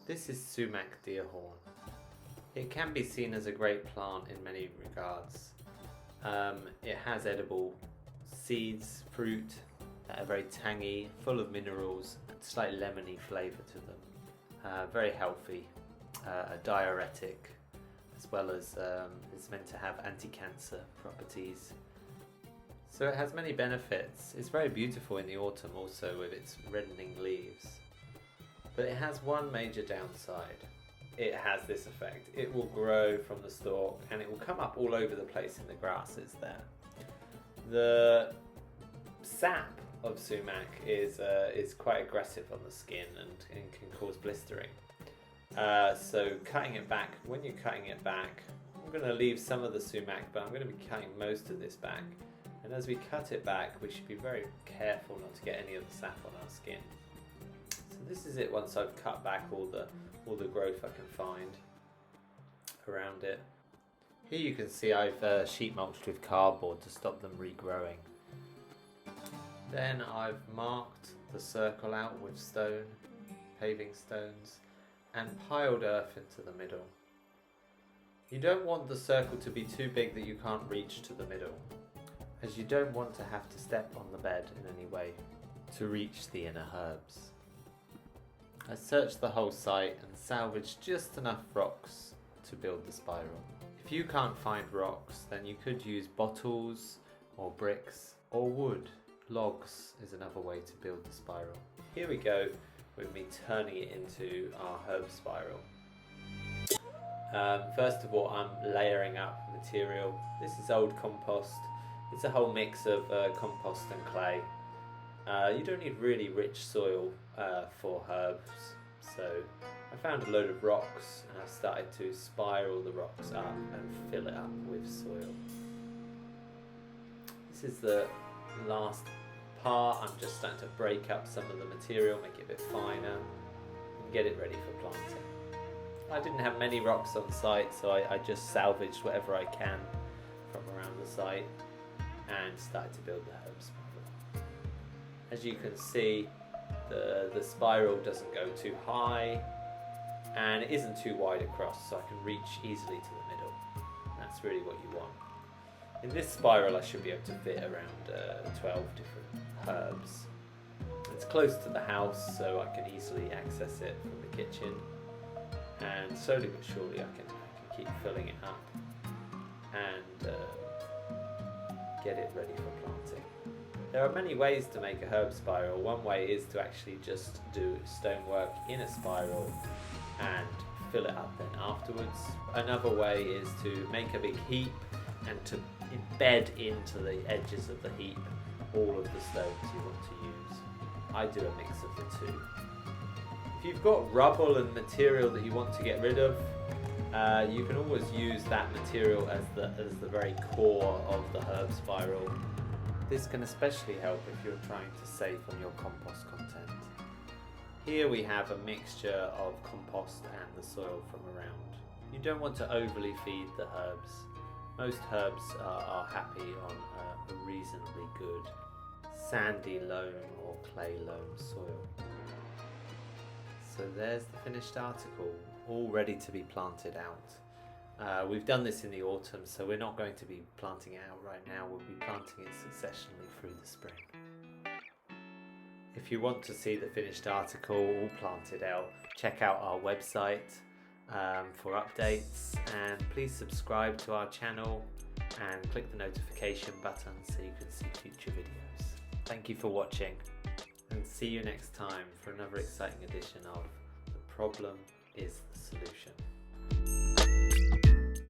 This is sumac deerhorn. It can be seen as a great plant in many regards. It has edible seeds, fruit that are very tangy, full of minerals, and slightly lemony flavour to them. Very healthy, a diuretic, as well as it's meant to have anti-cancer properties. So it has many benefits. It's very beautiful in the autumn also with its reddening leaves. But it has one major downside. It has this effect. It will grow from the stalk and it will come up all over the place in the grasses there. The sap of sumac is quite aggressive on the skin and can cause blistering. So cutting it back, when you're cutting it back, I'm going to leave some of the sumac, but I'm going to be cutting most of this back. And as we cut it back, we should be very careful not to get any of the sap on our skin. So this is it once I've cut back all the growth I can find around it. Here you can see I've sheet mulched with cardboard to stop them regrowing. Then I've marked the circle out with stone, paving stones, and piled earth into the middle. You don't want the circle to be too big that you can't reach to the middle, as you don't want to have to step on the bed in any way to reach the inner herbs. I searched the whole site and salvaged just enough rocks to build the spiral. If you can't find rocks, then you could use bottles or bricks or wood. Logs is another way to build the spiral. Here we go with me turning it into our herb spiral. First of all, I'm layering up material. This is old compost. It's a whole mix of compost and clay. You don't need really rich soil for herbs, so I found a load of rocks and I've started to spiral the rocks up and fill it up with soil. This is the last part. I'm just starting to break up some of the material, make it a bit finer and get it ready for planting. I didn't have many rocks on site, so I just salvaged whatever I can from around the site and started to build the herb spiral. As you can see, the spiral doesn't go too high and it isn't too wide across, so I can reach easily to the middle. That's really what you want. In this spiral I should be able to fit around 12 different herbs. It's close to the house, so I can easily access it from the kitchen, and slowly but surely I can keep filling it up and get it ready for planting. There are many ways to make a herb spiral. One way is to actually just do stonework in a spiral and fill it up then afterwards. Another way is to make a big heap and to embed into the edges of the heap all of the stones you want to use. I do a mix of the two. If you've got rubble and material that you want to get rid of, you can always use that material as the very core of the herb spiral. This can especially help if you're trying to save on your compost content. Here we have a mixture of compost and the soil from around. You don't want to overly feed the herbs. Most herbs are happy on a reasonably good sandy loam or clay loam soil. So there's the finished article, all ready to be planted out. We've done this in the autumn, so we're not going to be planting it out right now. We'll be planting it successionally through the spring. If you want to see the finished article all planted out, check out our website for updates, and please subscribe to our channel and click the notification button so you can see future videos. Thank you for watching, and see you next time for another exciting edition of The Problem is the Solution.